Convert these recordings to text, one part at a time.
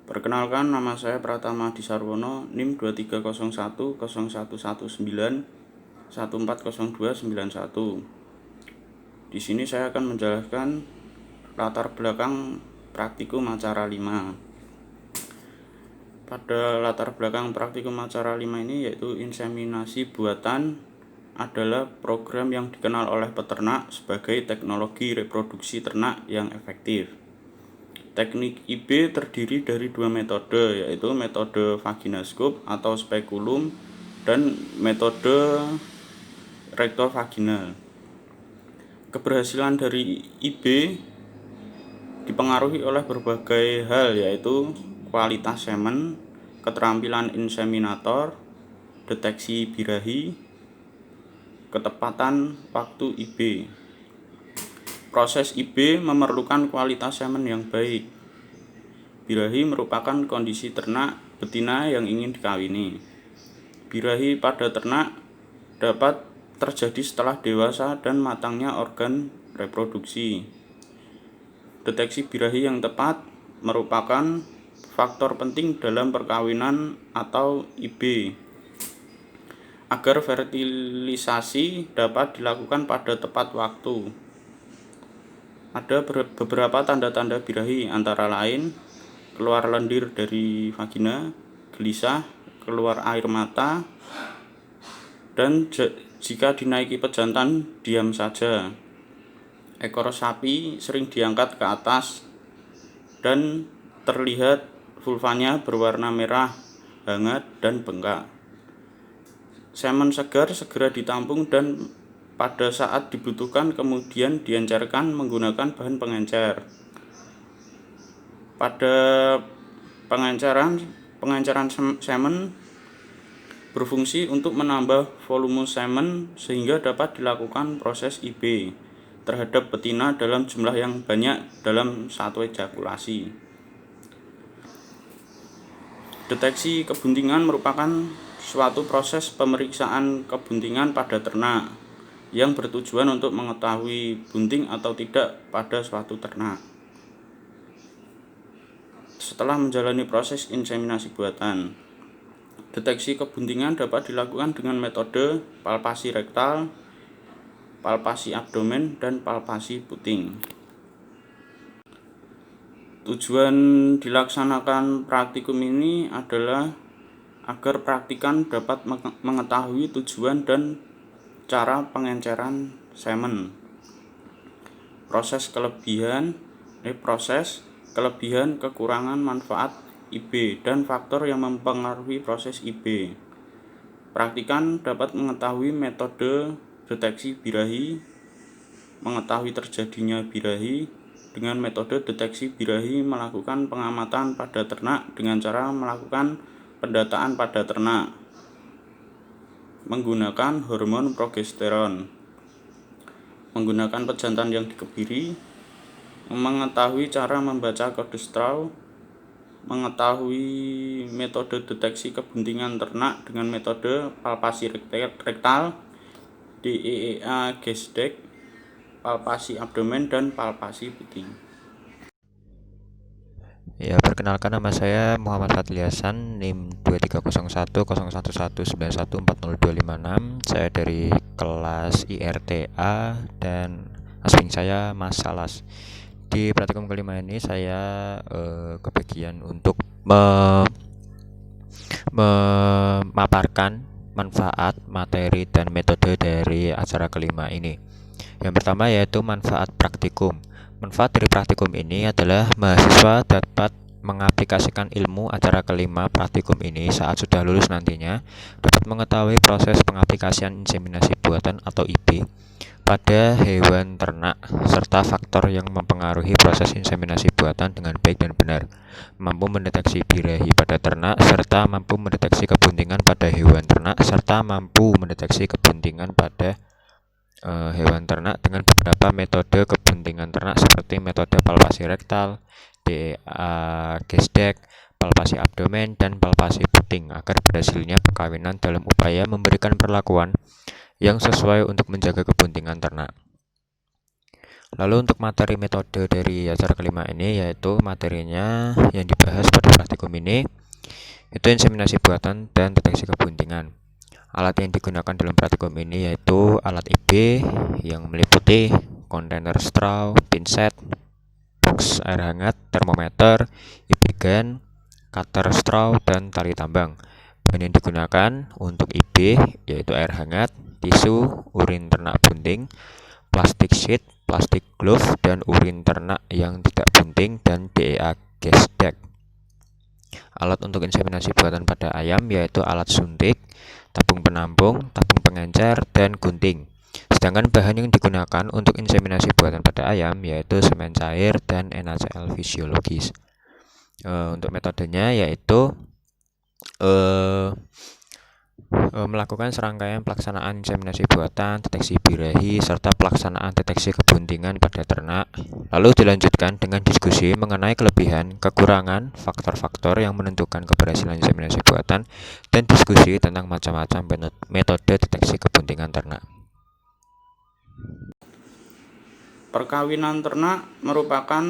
Perkenalkan, nama saya Pratama Disarwono, NIM 23010119140291. Di sini saya akan menjelaskan latar belakang praktikum acara 5. Pada latar belakang praktikum acara 5 ini yaitu inseminasi buatan adalah program yang dikenal oleh peternak sebagai teknologi reproduksi ternak yang efektif. Teknik IB terdiri dari dua metode, yaitu metode vaginascope atau spekulum dan metode rektovaginal. Keberhasilan dari IB dipengaruhi oleh berbagai hal, yaitu kualitas semen, keterampilan inseminator, deteksi birahi, ketepatan waktu IB. Proses IB memerlukan kualitas semen yang baik. Birahi merupakan kondisi ternak betina yang ingin dikawini. Birahi pada ternak dapat terjadi setelah dewasa dan matangnya organ reproduksi. Deteksi birahi yang tepat merupakan faktor penting dalam perkawinan atau IB. Agar fertilisasi dapat dilakukan pada tepat waktu. Ada beberapa tanda-tanda birahi, antara lain keluar lendir dari vagina, gelisah, keluar air mata, dan jika dinaiki pejantan diam saja. Ekor sapi sering diangkat ke atas dan terlihat vulvanya berwarna merah, hangat, dan bengkak. Semen segar segera ditampung dan pada saat dibutuhkan kemudian diencerkan menggunakan bahan pengencer. Pada pengenceran semen berfungsi untuk menambah volume semen sehingga dapat dilakukan proses IB terhadap betina dalam jumlah yang banyak dalam satu ejakulasi. Deteksi kebuntingan merupakan suatu proses pemeriksaan kebuntingan pada ternak yang bertujuan untuk mengetahui bunting atau tidak pada suatu ternak. Setelah menjalani proses inseminasi buatan, deteksi kebuntingan dapat dilakukan dengan metode palpasi rektal, palpasi abdomen, dan palpasi puting. Tujuan dilaksanakan praktikum ini adalah agar praktikan dapat mengetahui tujuan dan cara pengenceran semen, proses kelebihan kekurangan manfaat IB, dan faktor yang mempengaruhi proses IB. Praktikan dapat mengetahui metode deteksi birahi, mengetahui terjadinya birahi. Dengan metode deteksi birahi melakukan pengamatan pada ternak dengan cara melakukan pendataan pada ternak menggunakan hormon progesteron, menggunakan pejantan yang dikebiri, mengetahui cara membaca kode Straw, mengetahui metode deteksi kebuntingan ternak dengan metode palpasi rektal, DEEA Gesdek, palpasi abdomen, dan palpasi puting. Ya, perkenalkan, nama saya Muhammad Fadliasan, NIM 23010119140256. Saya dari kelas IRTA dan asing saya Mas Salas. Di praktikum kelima ini saya kebagian untuk memaparkan manfaat, materi, dan metode dari acara kelima ini. Yang pertama yaitu manfaat praktikum. Manfaat dari praktikum ini adalah mahasiswa dapat mengaplikasikan ilmu acara kelima praktikum ini saat sudah lulus nantinya, dapat mengetahui proses pengaplikasian inseminasi buatan atau IB pada hewan ternak serta faktor yang mempengaruhi proses inseminasi buatan dengan baik dan benar, mampu mendeteksi birahi pada ternak serta mampu mendeteksi kebuntingan pada hewan ternak serta mampu mendeteksi kebuntingan pada hewan ternak dengan beberapa metode kebuntingan ternak seperti metode palpasi rektal, DEA Gesdek, palpasi abdomen, dan palpasi puting agar berhasilnya perkawinan dalam upaya memberikan perlakuan yang sesuai untuk menjaga kebuntingan ternak. Lalu untuk materi metode dari acara kelima ini, yaitu materinya yang dibahas pada praktikum ini itu inseminasi buatan dan deteksi kebuntingan. Alat yang digunakan dalam praktikum ini yaitu alat IB yang meliputi kontainer straw, pinset, box air hangat, termometer, IB gun, cutter straw, dan tali tambang. Bahan yang digunakan untuk IB yaitu air hangat, tisu, urin ternak bunting, plastik sheet, plastik glove, dan urin ternak yang tidak bunting, dan DEA gas deck. Alat untuk inseminasi buatan pada ayam yaitu alat suntik, tabung penampung, tabung pengencer, dan gunting. Sedangkan bahan yang digunakan untuk inseminasi buatan pada ayam yaitu semen cair dan NaCl fisiologis. Untuk metodenya yaitu melakukan serangkaian pelaksanaan inseminasi buatan, deteksi birahi, serta pelaksanaan deteksi kebuntingan pada ternak. Lalu dilanjutkan dengan diskusi mengenai kelebihan, kekurangan, faktor-faktor yang menentukan keberhasilan inseminasi buatan, dan diskusi tentang macam-macam metode deteksi kebuntingan ternak. Perkawinan ternak merupakan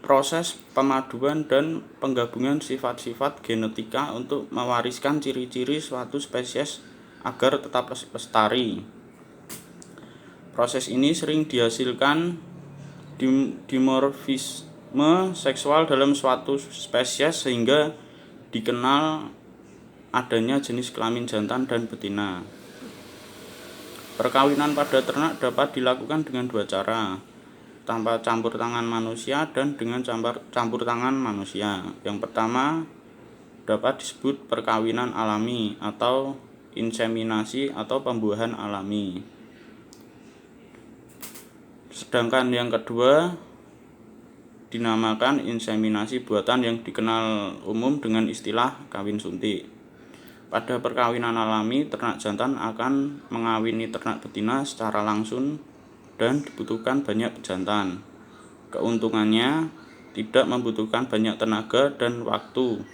proses pemaduan dan penggabungan sifat-sifat genetika untuk mewariskan ciri-ciri suatu spesies agar tetap lestari. Proses ini sering dihasilkan dimorfisme seksual dalam suatu spesies sehingga dikenal adanya jenis kelamin jantan dan betina. Perkawinan pada ternak dapat dilakukan dengan dua cara, tanpa campur tangan manusia dan dengan campur tangan manusia. Yang pertama dapat disebut perkawinan alami atau inseminasi atau pembuahan alami. Sedangkan yang kedua dinamakan inseminasi buatan yang dikenal umum dengan istilah kawin suntik. Pada perkawinan alami, ternak jantan akan mengawini ternak betina secara langsung dan dibutuhkan banyak jantan. Keuntungannya tidak membutuhkan banyak tenaga dan waktu.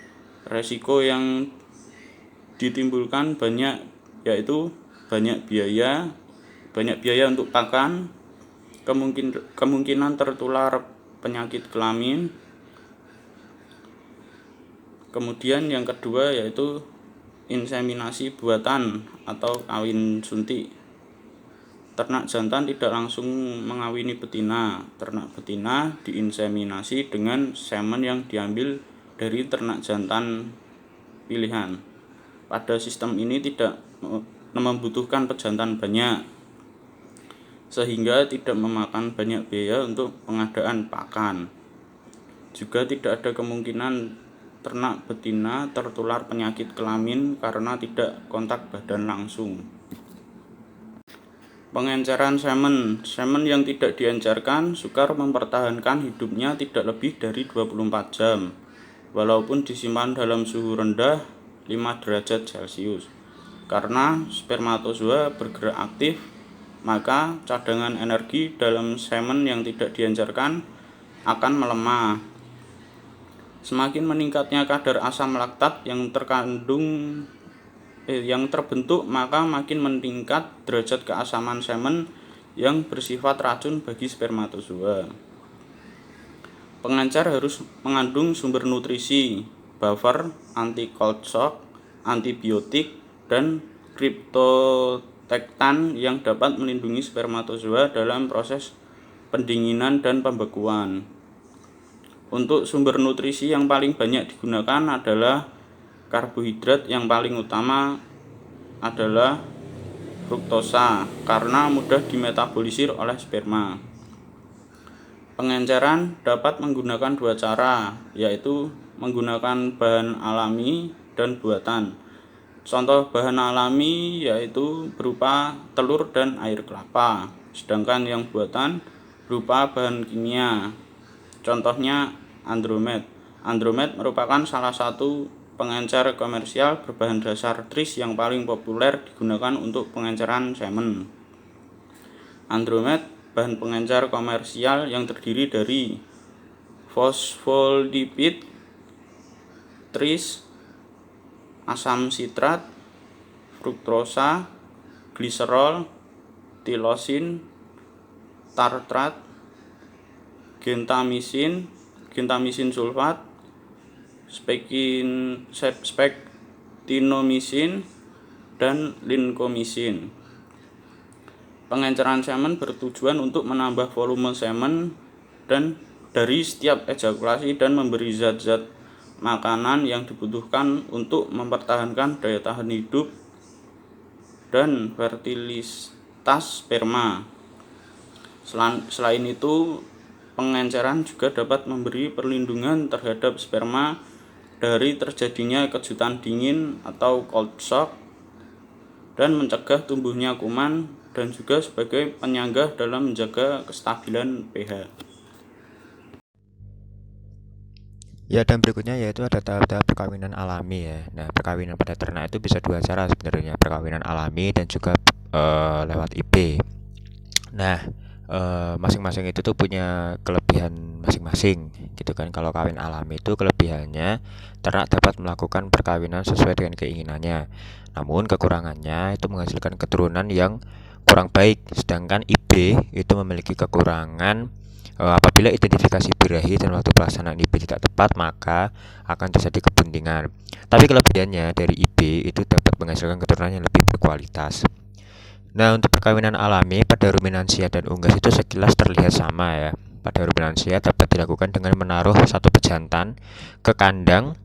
Resiko yang ditimbulkan banyak yaitu banyak biaya untuk pakan, kemungkinan tertular penyakit kelamin. Kemudian yang kedua yaitu inseminasi buatan atau kawin suntik. Ternak jantan tidak langsung mengawini betina. Ternak betina diinseminasi dengan semen yang diambil dari ternak jantan pilihan. Pada sistem ini tidak membutuhkan pejantan banyak, sehingga tidak memakan banyak biaya untuk pengadaan pakan. Juga tidak ada kemungkinan ternak betina tertular penyakit kelamin karena tidak kontak badan langsung. Pengenceran semen. Semen yang tidak diencerkan sukar mempertahankan hidupnya tidak lebih dari 24 jam, walaupun disimpan dalam suhu rendah 5 derajat Celcius. Karena spermatozoa bergerak aktif, maka cadangan energi dalam semen yang tidak diencerkan akan melemah. Semakin meningkatnya kadar asam laktat yang terbentuk, maka makin meningkat derajat keasaman semen yang bersifat racun bagi spermatozoa. Pengencer harus mengandung sumber nutrisi, buffer, anti-cold shock, antibiotik, dan kriptotektan yang dapat melindungi spermatozoa dalam proses pendinginan dan pembekuan. Untuk sumber nutrisi yang paling banyak digunakan adalah karbohidrat. Yang paling utama adalah fruktosa karena mudah dimetabolisir oleh sperma. Pengenceran dapat menggunakan dua cara, yaitu menggunakan bahan alami dan buatan. Contoh bahan alami yaitu berupa telur dan air kelapa, sedangkan yang buatan berupa bahan kimia. Contohnya Andromed. Andromed merupakan salah satu pengencer komersial berbahan dasar tris yang paling populer digunakan untuk pengenceran semen. Andromed bahan pengencer komersial yang terdiri dari fosfolipid, tris, asam sitrat, fruktosa, gliserol, tilosin, tartrat, gentamisin sulfat, spektinomisin, dan linkomisin. Pengenceran semen bertujuan untuk menambah volume semen dan dari setiap ejakulasi dan memberi zat-zat makanan yang dibutuhkan untuk mempertahankan daya tahan hidup dan fertilitas sperma. Selain itu, pengenceran juga dapat memberi perlindungan terhadap sperma dari terjadinya kejutan dingin atau cold shock dan mencegah tumbuhnya kuman dan juga sebagai penyangga dalam menjaga kestabilan pH. Ya, dan berikutnya yaitu ada tahap-tahap perkawinan alami ya. Nah, perkawinan pada ternak itu bisa dua cara sebenarnya, perkawinan alami dan juga lewat IB. Nah, masing-masing itu tuh punya kelebihan masing-masing gitu kan. Kalau kawin alami itu kelebihannya ternak dapat melakukan perkawinan sesuai dengan keinginannya. Namun kekurangannya itu menghasilkan keturunan yang kurang baik. Sedangkan IB itu memiliki kekurangan apabila identifikasi birahi dan waktu pelaksanaan IB tidak tepat, maka akan terjadi kebuntingan. Tapi kelebihannya dari IB itu dapat menghasilkan keturunan yang lebih berkualitas. Nah, untuk perkawinan alami pada ruminansia dan unggas itu sekilas terlihat sama ya. Pada ruminansia dapat dilakukan dengan menaruh satu pejantan ke kandang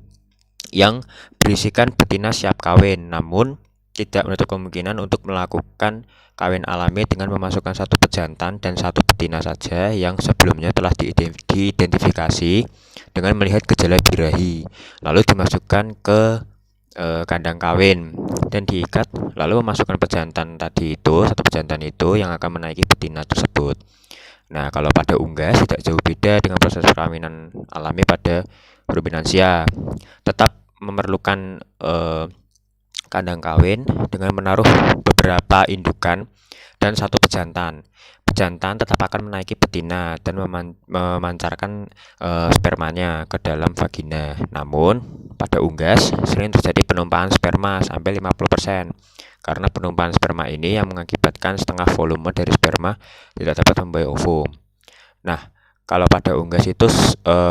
yang berisikan betina siap kawin, namun tidak menutup kemungkinan untuk melakukan kawin alami dengan memasukkan satu pejantan dan satu betina saja yang sebelumnya telah diidentifikasi dengan melihat gejala birahi, lalu dimasukkan ke kandang kawin dan diikat, lalu memasukkan pejantan tadi itu, satu pejantan itu yang akan menaiki betina tersebut. Nah, kalau pada unggas tidak jauh beda dengan proses perkawinan alami pada ruminansia. Tetap memerlukan kandang kawin dengan menaruh beberapa indukan dan satu pejantan. Pejantan tetap akan menaiki betina dan memancarkan spermanya ke dalam vagina. Namun pada unggas sering terjadi penumpahan sperma sampai 50%. Karena penumpahan sperma ini yang mengakibatkan setengah volume dari sperma tidak dapat membawa ovum. Nah, kalau pada unggas itu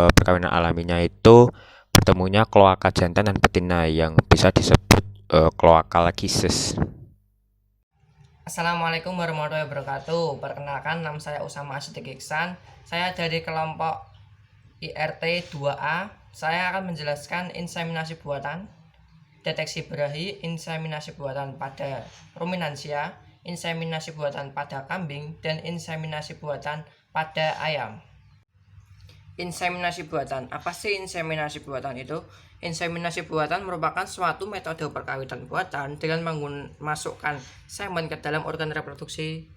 perkawinan alaminya itu bertemunya kloaka jantan dan betina yang bisa disebut kloakal kisis. Assalamualaikum warahmatullahi wabarakatuh. Perkenalkan, nama saya Usama Asyidik Iksan. Saya dari kelompok IRT 2A. Saya akan menjelaskan inseminasi buatan, deteksi birahi, inseminasi buatan pada ruminansia, inseminasi buatan pada kambing, dan inseminasi buatan pada ayam. Inseminasi buatan. Apa sih inseminasi buatan itu? Inseminasi buatan merupakan suatu metode perkawinan buatan dengan memasukkan semen ke dalam organ reproduksi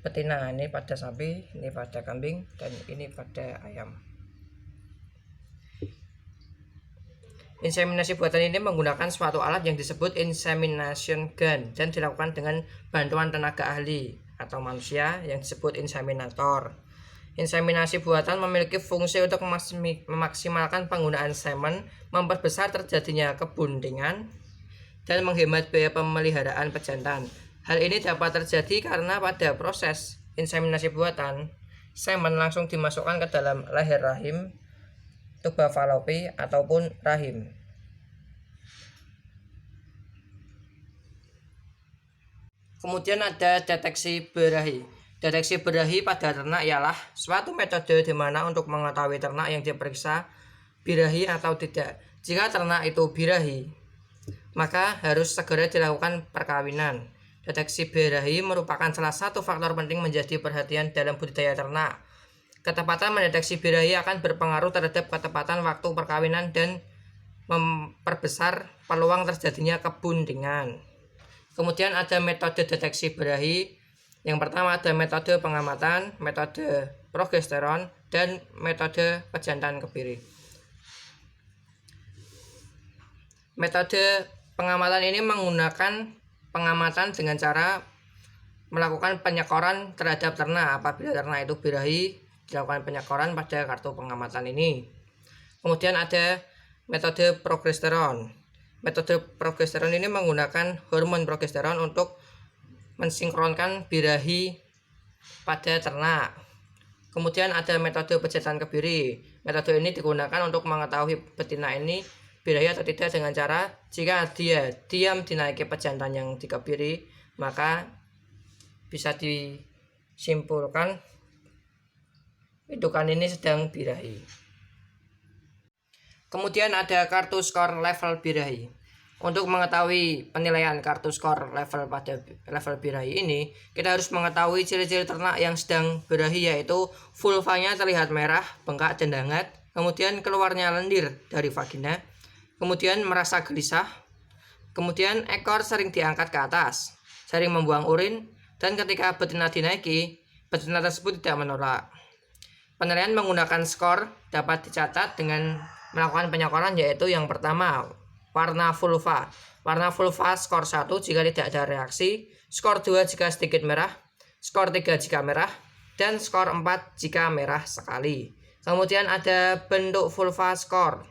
betina. Ini pada sapi, ini pada kambing, dan ini pada ayam. Inseminasi buatan ini menggunakan suatu alat yang disebut insemination gun dan dilakukan dengan bantuan tenaga ahli atau manusia yang disebut inseminator. Inseminasi buatan memiliki fungsi untuk memaksimalkan penggunaan semen, memperbesar terjadinya kebuntingan, dan menghemat biaya pemeliharaan pejantan. Hal ini dapat terjadi karena pada proses inseminasi buatan, semen langsung dimasukkan ke dalam leher rahim, tuba falopi, ataupun rahim. Kemudian ada deteksi birahi. Deteksi birahi pada ternak ialah suatu metode di mana untuk mengetahui ternak yang diperiksa birahi atau tidak. Jika ternak itu birahi, maka harus segera dilakukan perkawinan. Deteksi birahi merupakan salah satu faktor penting menjadi perhatian dalam budidaya ternak. Ketepatan mendeteksi birahi akan berpengaruh terhadap ketepatan waktu perkawinan dan memperbesar peluang terjadinya kebuntingan. Kemudian ada metode deteksi birahi. Yang pertama ada metode pengamatan, metode progesteron, dan metode pejantan kebiri. Metode pengamatan ini menggunakan pengamatan dengan cara melakukan penyekoran terhadap ternak. Apabila ternak itu birahi, dilakukan penyekoran pada kartu pengamatan ini. Kemudian ada metode progesteron. Metode progesteron ini menggunakan hormon progesteron untuk mensinkronkan birahi pada ternak. Kemudian ada metode pejatan kebiri. Metode ini digunakan untuk mengetahui betina ini birahi atau tidak dengan cara jika dia diam dinaiki pejantan yang dikebiri, maka bisa disimpulkan indukan ini sedang birahi. Kemudian ada kartu skor level birahi. Untuk mengetahui penilaian kartu skor level pada level birahi ini, kita harus mengetahui ciri-ciri ternak yang sedang birahi, yaitu vulvanya terlihat merah, bengkak dan hangat, kemudian keluarnya lendir dari vagina, kemudian merasa gelisah, kemudian ekor sering diangkat ke atas, sering membuang urin, dan ketika betina dinaiki, betina tersebut tidak menolak. Penilaian menggunakan skor dapat dicatat dengan melakukan penyokoran, yaitu yang pertama, warna vulva. Warna vulva skor 1 jika tidak ada reaksi, skor 2 jika sedikit merah, skor 3 jika merah, dan skor 4 jika merah sekali. Kemudian ada bentuk vulva skor.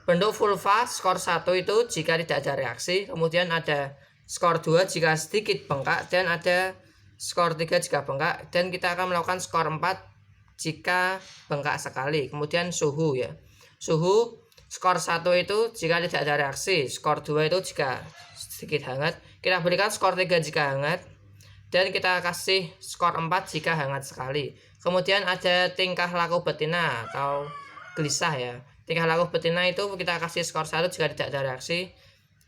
Bentuk vulva skor 1 itu jika tidak ada reaksi, kemudian ada skor 2 jika sedikit bengkak, dan ada skor 3 jika bengkak, dan kita akan melakukan skor 4 jika bengkak sekali. Kemudian suhu ya. Suhu skor 1 itu jika tidak ada reaksi, skor 2 itu jika sedikit hangat, kita berikan skor 3 jika hangat, dan kita kasih skor 4 jika hangat sekali. Kemudian ada tingkah laku betina atau gelisah ya. Tingkah laku betina itu kita kasih skor 1 jika tidak ada reaksi,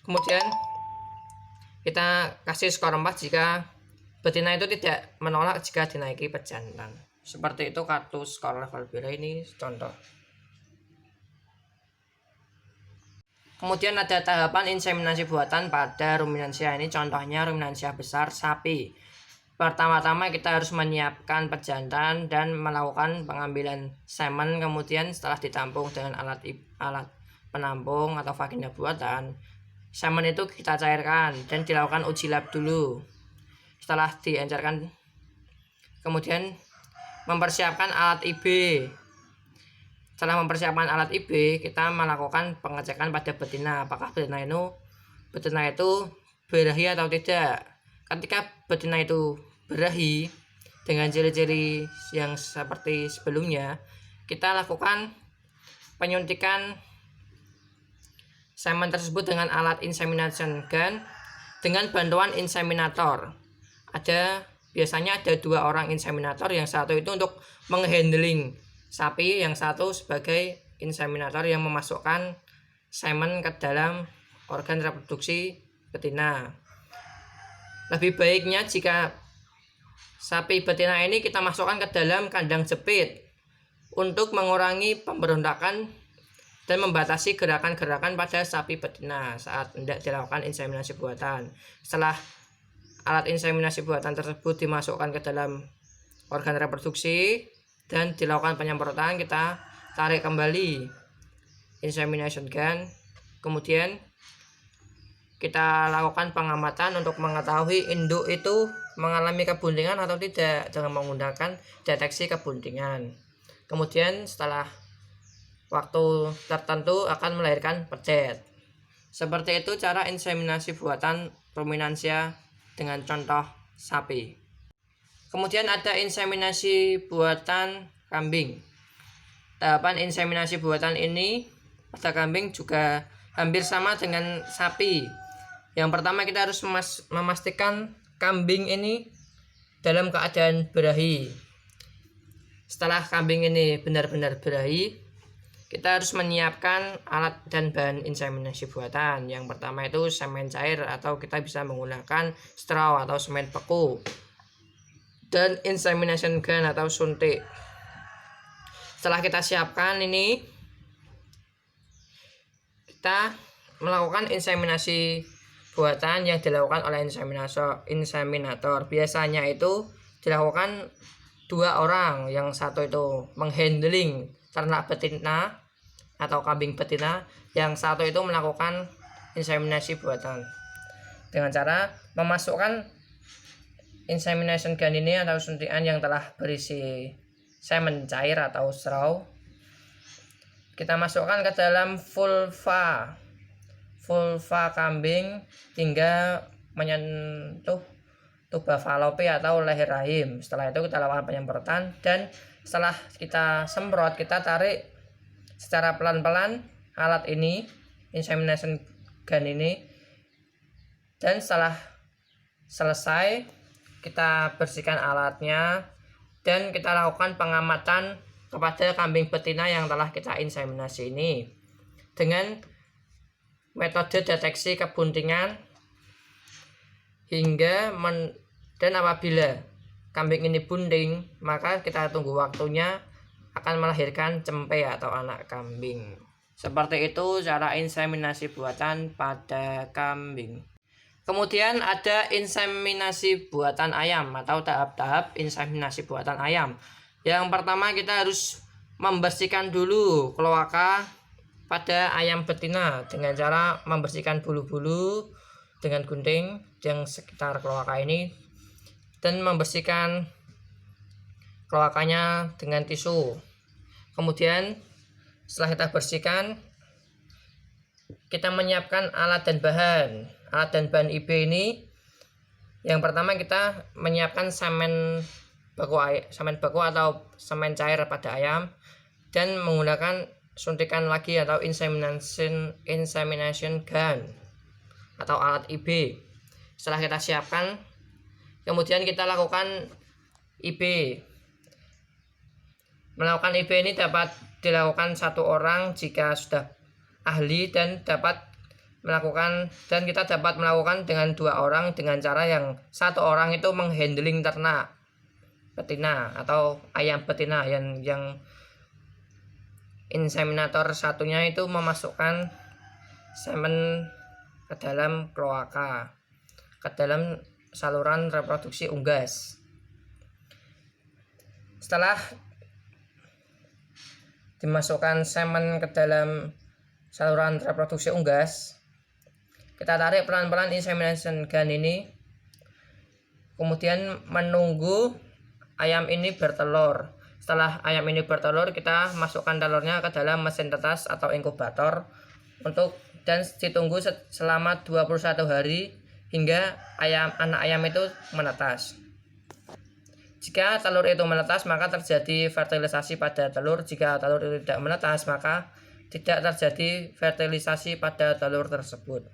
kemudian kita kasih skor 4 jika betina itu tidak menolak jika dinaiki pejantan. Seperti itu kartu skor level birahi, ini contoh. Kemudian ada tahapan inseminasi buatan pada ruminansia. Ini contohnya ruminansia besar sapi. Pertama-tama kita harus menyiapkan pejantan dan melakukan pengambilan semen. Kemudian setelah ditampung dengan alat penampung atau vagina buatan, semen itu kita cairkan dan dilakukan uji lab dulu. Setelah diencerkan, kemudian mempersiapkan alat IB. Setelah mempersiapkan alat IB, kita melakukan pengecekan pada betina, apakah betina itu birahi atau tidak. Ketika betina itu birahi dengan ciri-ciri yang seperti sebelumnya, kita lakukan penyuntikan semen tersebut dengan alat insemination gun dengan bantuan inseminator. Biasanya ada 2 orang inseminator, yang satu itu untuk menghandling sapi, yang satu sebagai inseminator yang memasukkan semen ke dalam organ reproduksi betina. Lebih baiknya jika sapi betina ini kita masukkan ke dalam kandang jepit untuk mengurangi pemberontakan dan membatasi gerakan-gerakan pada sapi betina saat hendak dilakukan inseminasi buatan. Setelah alat inseminasi buatan tersebut dimasukkan ke dalam organ reproduksi dan dilakukan penyemprotan, kita tarik kembali insemination gun, kemudian kita lakukan pengamatan untuk mengetahui induk itu mengalami kebuntingan atau tidak dengan menggunakan deteksi kebuntingan. Kemudian setelah waktu tertentu akan melahirkan pedet. Seperti itu cara inseminasi buatan ruminansia dengan contoh sapi. Kemudian ada inseminasi buatan kambing. Tahapan inseminasi buatan ini pada kambing juga hampir sama dengan sapi. Yang pertama kita harus memastikan kambing ini dalam keadaan birahi. Setelah kambing ini benar-benar birahi, kita harus menyiapkan alat dan bahan inseminasi buatan. Yang pertama itu semen cair atau kita bisa menggunakan straw atau semen beku, dan insemination gun atau suntik. Setelah kita siapkan ini, kita melakukan inseminasi buatan yang dilakukan oleh inseminator. Biasanya itu dilakukan 2 orang, yang satu itu menghandling ternak betina atau kambing betina, yang satu itu melakukan inseminasi buatan dengan cara memasukkan insemination gun ini atau suntikan yang telah berisi semen cair atau straw, kita masukkan ke dalam vulva kambing hingga menyentuh tuba falopi atau leher rahim. Setelah itu kita lakukan penyemprotan, dan setelah kita semprot, kita tarik secara pelan-pelan alat ini, insemination gun ini, dan setelah selesai kita bersihkan alatnya dan kita lakukan pengamatan kepada kambing betina yang telah kita inseminasi ini dengan metode deteksi kebuntingan dan apabila kambing ini bunting, maka kita tunggu waktunya akan melahirkan cempe atau anak kambing. Seperti itu cara inseminasi buatan pada kambing. Kemudian ada inseminasi buatan ayam atau tahap-tahap inseminasi buatan ayam. Yang pertama kita harus membersihkan dulu kloaka pada ayam betina dengan cara membersihkan bulu-bulu dengan gunting yang sekitar kloaka ini, dan membersihkan kloakanya dengan tisu. Kemudian setelah kita bersihkan, kita menyiapkan alat dan bahan IB ini. Yang pertama kita menyiapkan semen beku atau semen cair pada ayam, dan menggunakan suntikan lagi atau insemination gun atau alat IB. Setelah kita siapkan, kemudian kita lakukan IB. Melakukan IB ini dapat dilakukan satu orang jika sudah ahli, dan kita dapat melakukan dengan 2 orang dengan cara yang satu orang itu menghandling ternak betina atau ayam betina, yang inseminator satunya itu memasukkan semen ke dalam kloaka, ke dalam saluran reproduksi unggas. Setelah dimasukkan semen ke dalam saluran reproduksi unggas, kita tarik pelan-pelan insemination gun ini, kemudian menunggu ayam ini bertelur. Setelah ayam ini bertelur, kita masukkan telurnya ke dalam mesin tetas atau inkubator dan ditunggu selama 21 hari hingga anak ayam itu menetas. Jika telur itu menetas, maka terjadi fertilisasi pada telur. Jika telur itu tidak menetas, maka tidak terjadi fertilisasi pada telur tersebut.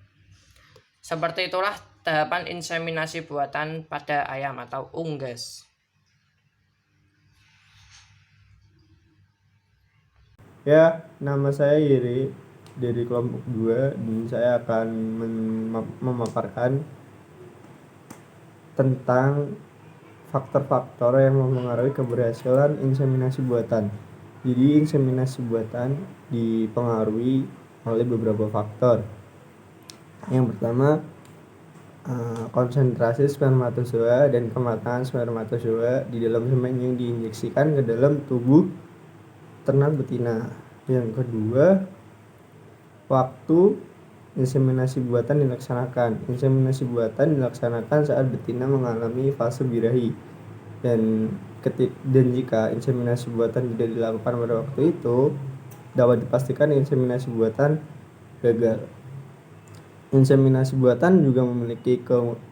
Seperti itulah tahapan inseminasi buatan pada ayam atau unggas. Ya, nama saya Yeri dari kelompok 2, dan saya akan memaparkan tentang faktor-faktor yang mempengaruhi keberhasilan inseminasi buatan. Jadi inseminasi buatan dipengaruhi oleh beberapa faktor. Yang pertama, konsentrasi spermatozoa dan kematangan spermatozoa di dalam semen yang diinjeksikan ke dalam tubuh ternak betina. Yang kedua, waktu inseminasi buatan dilaksanakan. Inseminasi buatan dilaksanakan saat betina mengalami fase birahi, dan jika inseminasi buatan tidak dilakukan pada waktu itu, dapat dipastikan inseminasi buatan gagal. Inseminasi buatan juga memiliki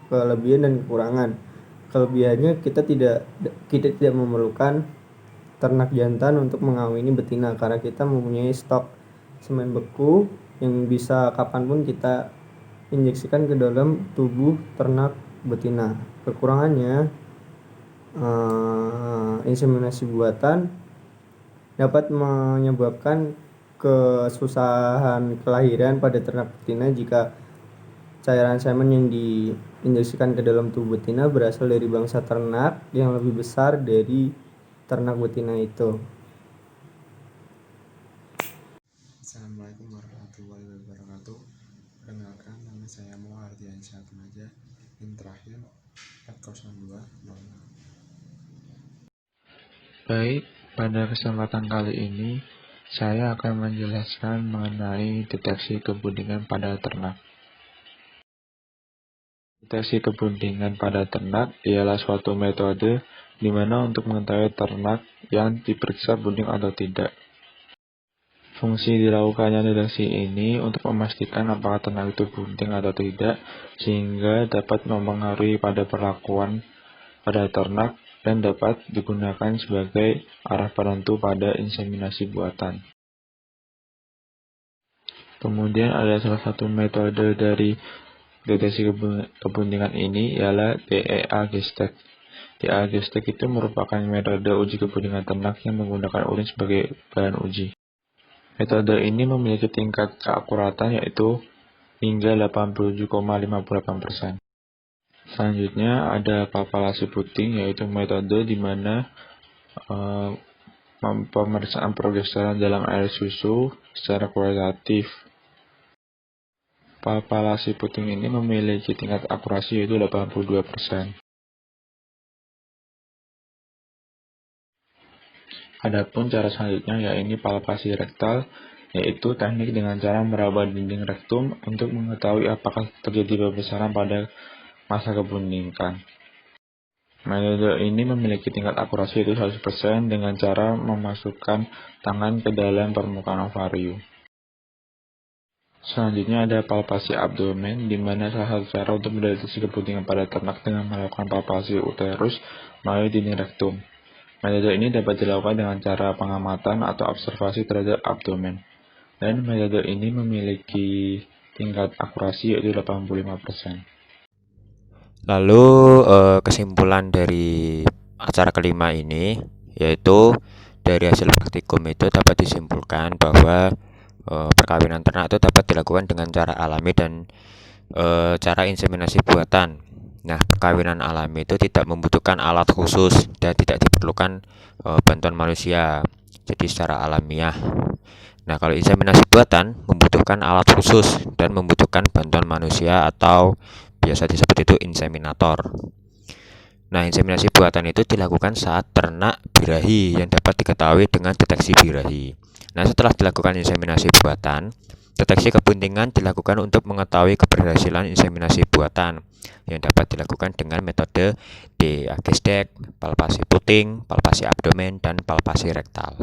kelebihan dan kekurangan. Kelebihannya kita tidak memerlukan ternak jantan untuk mengawini betina karena kita mempunyai stok semen beku yang bisa kapanpun kita injeksikan ke dalam tubuh ternak betina. Kekurangannya, inseminasi buatan dapat menyebabkan kesusahan kelahiran pada ternak betina jika cairan semen yang diinjeksikan ke dalam tubuh betina berasal dari bangsa ternak yang lebih besar dari ternak betina itu. Assalamualaikum warahmatullahi wabarakatuh. Perkenalkan, nama saya Muhammad Ardiansyah Atmaja, yang terakhir 402. Baik, pada kesempatan kali ini saya akan menjelaskan mengenai deteksi kebuntingan pada ternak. Deteksi kebuntingan pada ternak ialah suatu metode di mana untuk mengetahui ternak yang diperiksa bunting atau tidak. Fungsi dilakukannya deteksi ini untuk memastikan apakah ternak itu bunting atau tidak, sehingga dapat mempengaruhi pada perlakuan pada ternak dan dapat digunakan sebagai arah penentu pada inseminasi buatan. Kemudian ada salah satu metode dari deteksi kebuntingan ini ialah DEA-Gestek. DEA-Gestek itu merupakan metode uji kebuntingan ternak yang menggunakan urin sebagai bahan uji. Metode ini memiliki tingkat keakuratan yaitu hingga 87,58%. Selanjutnya ada papalasi puting, yaitu metode di mana pemeriksaan progesteron dalam air susu secara kualitatif. Papalasi puting ini memiliki tingkat akurasi yaitu 82%. Adapun cara selanjutnya yaitu palpasi rektal, yaitu teknik dengan cara meraba dinding rektum untuk mengetahui apakah terjadi pembesaran pada masa kebuntingan. Metode ini memiliki tingkat akurasi yaitu 100% dengan cara memasukkan tangan ke dalam permukaan ovarium. Selanjutnya ada palpasi abdomen, di mana salah satu cara untuk mendeteksi kebuntingan pada ternak dengan melakukan palpasi uterus melalui dinding rektum. Metode ini dapat dilakukan dengan cara pengamatan atau observasi terhadap abdomen. Dan metode ini memiliki tingkat akurasi yaitu 85%. Lalu kesimpulan dari acara kelima ini yaitu dari hasil praktikum itu dapat disimpulkan bahwa perkawinan ternak itu dapat dilakukan dengan cara alami dan cara inseminasi buatan. Nah, perkawinan alami itu tidak membutuhkan alat khusus dan tidak diperlukan bantuan manusia, jadi secara alamiah. Nah, kalau inseminasi buatan membutuhkan alat khusus dan membutuhkan bantuan manusia atau biasa disebut itu inseminator. Nah, inseminasi buatan itu dilakukan saat ternak birahi yang dapat diketahui dengan deteksi birahi. Nah, setelah dilakukan inseminasi buatan, deteksi kebuntingan dilakukan untuk mengetahui keberhasilan inseminasi buatan yang dapat dilakukan dengan metode DEA-Gestek, palpasi puting, palpasi abdomen, dan palpasi rektal.